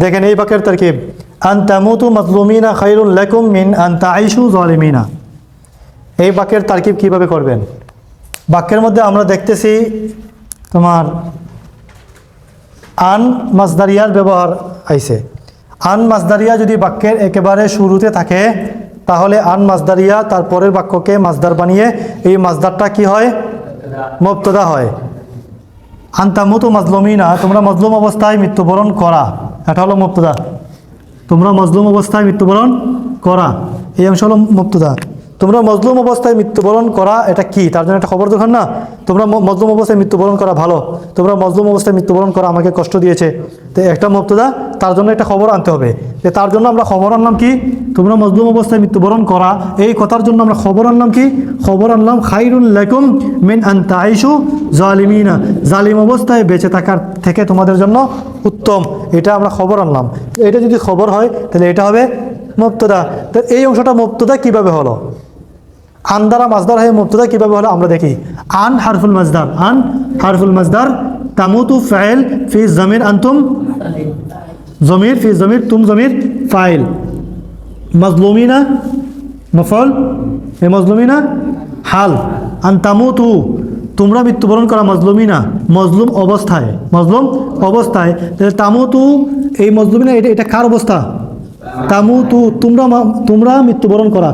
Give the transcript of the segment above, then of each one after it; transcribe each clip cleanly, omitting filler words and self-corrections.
দেখেন এই বাক্যের তারকিব আন তামুতু মাজলুমিনা খায়রুল লাকুম মিন আন তাঈশু জালিমিনা। এই বাক্যের তারকিব কিভাবে করবেন? বাক্যের মধ্যে আমরা দেখতেছি তোমার আন মাসদারিয়ার ব্যবহার আইছে। আন মাসদারিয়া যদি বাক্যের একেবারে শুরুতে থাকে তাহলে আন মাসদারিয়া তারপরের বাক্যকে মাসদার বানিয়ে এই মাসদারটা কি হয়? মুবতাদা হয়। আন তামুতু মাজলুমিনা, তোমরা মজলুম অবস্থায় মৃত্যুবরণ করা, এটা হলো মুবতাদা। তোমরা মজলুম অবস্থায় মৃত্যুবরণ করা, এই অংশ হলো মুবতাদা। তোমরা মজলুম অবস্থায় মৃত্যুবরণ করা এটা কি? তার জন্য একটা খবর দরকার না? তোমরা মজলুম অবস্থায় মৃত্যুবরণ করা ভালো, তোমরা মজলুম অবস্থায় মৃত্যুবরণ করা আমাকে কষ্ট দিয়েছে, তো একটা মুবতাদা, তার জন্য একটা খবর আনতে হবে। তো তার জন্য আমরা খবর আনলাম কি? তোমরা মজলুম অবস্থায় মৃত্যুবরণ করা, এই কথার জন্য আমরা খবর আনলাম কি? খবর আনলাম খায়রুল লাকুম মিন আন তাঈশু জালিমিনা, জালিম অবস্থায় বেঁচে থাকার থেকে তোমাদের জন্য উত্তম, এটা আমরা খবর আনলাম। এটা যদি খবর হয় তাহলে এটা হবে মুবতাদা। তো এই অংশটা মুবতাদা কিভাবে হলো? আন দ্বারা মাসদার হয়ে মুবতাদা কিভাবে হলো আমরা দেখি। আন হারফুল মাসদার, আন হারফুল মাসদার, তামুতু ফাইল ফি জমির আনতুম, জমির ফি জমির, তুম জমির ফাইল, মাজলুমিনা মফল, এই মাজলুমিনা হাল, আন তামুতু তোমরা মৃত্যুবরণ করা, মাজলুমিনা মজলুম অবস্থায়, মজলুম অবস্থায়। তাহলে তামুতু এই মজলুমিনা এটা কার অবস্থা? তামুতু তোমরা মৃত্যুবরণ করা,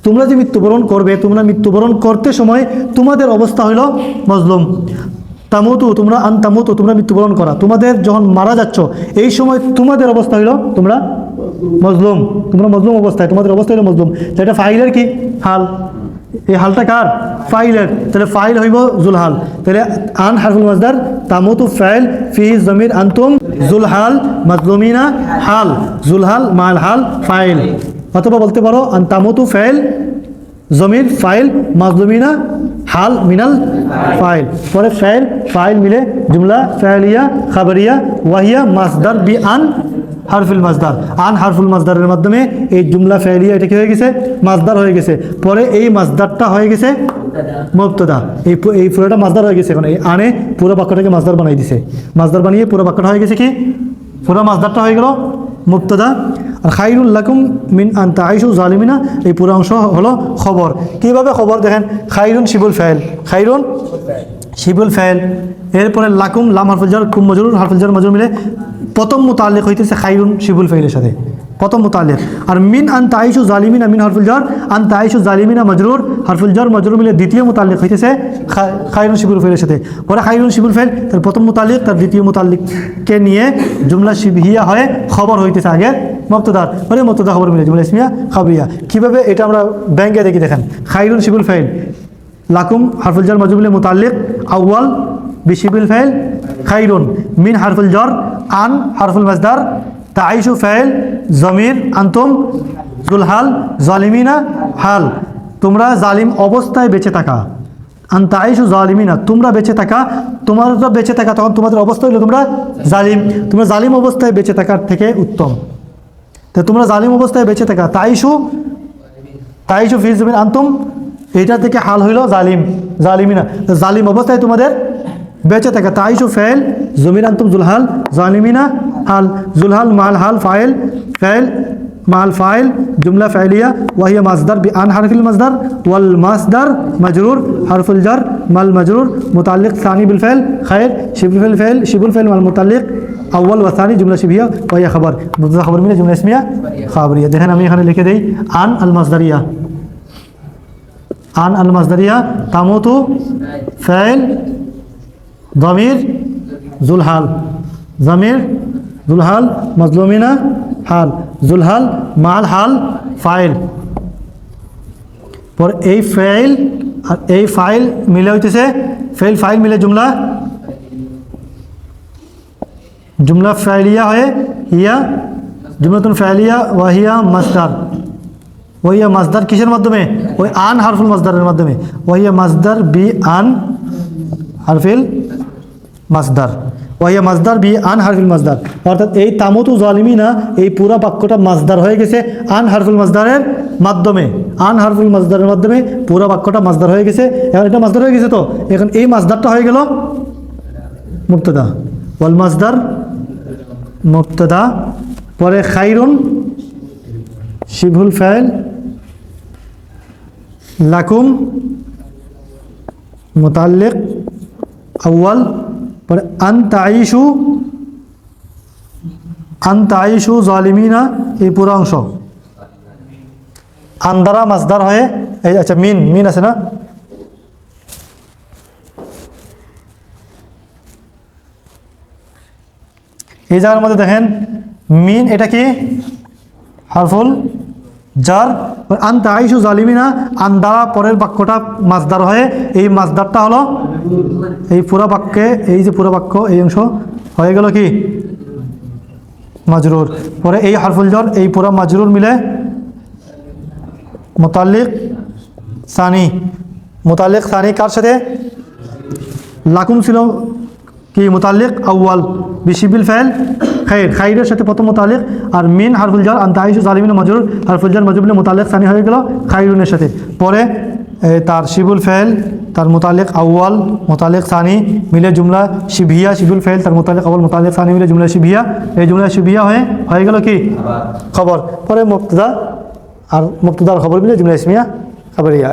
তোমরা যে মৃত্যুবরণ করবে, তোমরা মৃত্যুবরণ করতে সময় তোমাদের অবস্থা হইল মজলুম। তামুতু তোমরা, আন তামুতু তোমরা মৃত্যুবরণ করা, তোমাদের যখন মারা যাচ্ছ এই সময় তোমাদের অবস্থা হইল তোমরা মজলুম, তোমরা মজলুম অবস্থায়, তোমাদের অবস্থা হইল মজলুম। এটা ফাইলের কি? হাল। এই হালটা কার? ফাইলের। তাহলে ফাইল হইব জুলহাল। তাহলে আন হারফুল মাসদার, তামুতু ফাইল ফি জমির আনতুম, জুলহাল মাজলুমিনা হাল, জুলহাল মাল হাল ফাইল। অথবা বলতে পারো আন তামুতু ফাইল জমির ফাইল মাজলুমিনা হাল মিনাল ফাইল। পরে ফাইল ফাইল মিলে জুমলা ফাইলিয়া খাবরিয়া ওয়াহিয়া মাসদার বি আন হারফুল মাসদার। আন হারফুল মাসদারের মাধ্যমে এই জুমলা ফাইলিয়া এটা কি হয়ে গেছে? মাসদার হয়ে গেছে। পরে এই মাসদারটা হয়ে গেছে মুবতাদা। এই পুরোটা মাসদার হয়ে গেছে। এখন এই আনে পুরো বাক্যটাকে মাসদার বানাই দিছে। মাসদার বানিয়ে পুরো বাক্যটা হয়ে গেছে কি? পুরো মাসদারটা হয়ে গেল মুবতাদা। আর খায়রুল লাকুম মিন আন তাঈশু জালিমিনা, এই পুরো অংশ হলো খবর। কিভাবে খবর? দেখেন খায়রুন শিবুল ফাইল, খায়রুন শিবুল ফাইল, এরপরে লাকুম লাম হারফুল জার, কুম মজরুর, হারফুল জার মজরুর মিলে প্রথম মুতাল্লিক হইতেছে খায়রুন শিবুল ফাইলের সাথে, প্রথম মুতাল্লিক। আর মিন আন তাঈশু জালিমিনা, মিন হারফুল জার, আন তাঈশু জালিমিনা মজরুর, হারফুল জার মজরুর মিলে দ্বিতীয় মুতাল্লিক হইতেছে খায়রুন শিবুল ফাইলের সাথে। পরে খায়রুন শিবুল ফাইল তার প্রথম মুতাল্লিক, তার দ্বিতীয় মুতাল্লিককে নিয়ে জুমলা শিবহিয়া হয়ে খবর হইতেছে আগে মুবতাদার, পরে মুবতাদা খবর মিলে জুমলা ইসমিয়া খাবরিয়া। কিভাবে এটা আমরা ব্যাংকে দেখি। দেখেন খায়রুন শিবুল ফাইল, লাকুম হারফুল জার মজরুর মিলে মুতাল্লিক আউয়াল বিশিবুল ফাইল খায়রুন, মিন হারফুল জার, আন হারফুল মাসদার, তাঈশু ফাইল জমির আনতুম, জুলহাল জালিমিনা হাল, তোমরা জালিম অবস্থায় বেঁচে থাকা, আন তাঈশু জালিমিনা তোমরা বেঁচে থাকা, তোমরা বেঁচে থাকা তখন তোমাদের অবস্থা হইলো তোমরা জালিম, তোমরা জালিম অবস্থায় বেঁচে থাকার থেকে উত্তম। তো তোমরা জালিম অবস্থায় বেঁচে থাকা, তাঈশু তাঈশু ফি জমির আনতুম, এইটা থেকে হাল হইল জালিম, জালিমিনা জালিম অবস্থায় তোমাদের বেঁচে থাকা। তাঈশু ফাইল জমির আনতুম জুলহাল জালিমিনা হাল, জুলহাল মাল হাল ফাইল, ফাইল মাল ফাইল জুমলা ফাইলিয়া ওয়াহিয়া মাসদার বি আন হারফিল মাসদার, ওয়াল মাসদার মজরুর হারফুল জার মাল মজরুর মুতাল্লিক সানি বিল ফাইল খায়র, শিবুল ফাইল ফাইল শিবুল ফাইল মাল মুতাল্লিক আউয়াল ওয়া সানি জুমলা শিবহিয়া ওয়াহিয়া খবর, মুবতাদা খবর মিলে জুমলা ইসমিয়া খাবরিয়া। দেখেন আমি এখানে লিখে দেই আন আল মাসদারিয়া, আন আল মাসদারিয়া তামুতু ফাইল জমির জুলহাল, জমির জুলহাল মাজলুমিনা হাল, জুলহাল মাল হাল ফাইল। পর এই ফাইল আর এই ফাইল মিলে হইতেছে ফাইল ফাইল মিলে জুমলা, জুমলা ফাইলিয়া হয়ে হিয়া জুমলাতুন ফাইলিয়া ওয়াহিয়া মাসদার, ওয়াহিয়া মাসদার কিসের মাধ্যমে? ওই আন হারফুল মাসদারের মাধ্যমে, ওয়াহিয়া মাসদার বি আন হারফিল মাসদার, ওয়াহিয়া মাসদার বি আন হারফিল মাসদার। অর্থাৎ এই তামুতু জালিমিনা এই পুরা বাক্যটা মাসদার হয়ে গেছে আন হারফুল মাসদারের মাধ্যমে, আন হারফুল মাসদারের মাধ্যমে পুরা বাক্যটা মাসদার হয়ে গেছে। এখন এটা মাসদার হয়ে গেছে, তো এখন এই মাসদারটা হয়ে গেল মুবতাদা, ওয়াল মাসদার মুবতাদা, পরে খাইরুন শিবহুল ফাইল, লাকুম মুতাল্লিক আউয়াল, পরে আনতাইশু জালিমিনা, এই পুরো অংশ আন্দারা মাসদার হয়ে এই আচ্ছা মিন আছে না, এই জায়গার মধ্যে দেখেন মিন এটা কি হারফুল জার, আনতাইশু জালিমিনা আন্দারা পরের বাক্যটা মাসদার হয়ে এই মাসদারটা হলো এই পুরো বাক্যে এই যে পুরো বাক্য এই অংশ হয়ে গেল কি মাজরুর, পরে এই হারফুল জার এই পুরো মাজরুর মিলে মুতাল্লিক সানি কার সাথে লাকুম ছিল কি মুতাল্লিক আউয়াল বিশিবিল ফাইল খাইরের সাথে প্রথম মুতাল্লিক, আর মিন হারফুল জার আনতাইশু জালিমিন মাজরুর হারফুল জার মাজরুর মিলে মুতাল্লিক সানি হয়ে গেল খাইরুনের সাথে, পরে তার শিবুল ফাইল তার মুতাল্লিক আউয়াল মুতাল্লিক সানি মিলে জুমলা শিবিয়া, শিবুল ফাইল তার মুতাল্লিক আউয়াল মুতাল্লিক সানি মিলে জুমলা শিবিয়া, এই জুমলা শিবিয়া হয়ে গেল কি খবর, পরে মুবতাদা আর মুবতাদার খবর মিলে জুমলা ইসমিয়া খবরিয়া।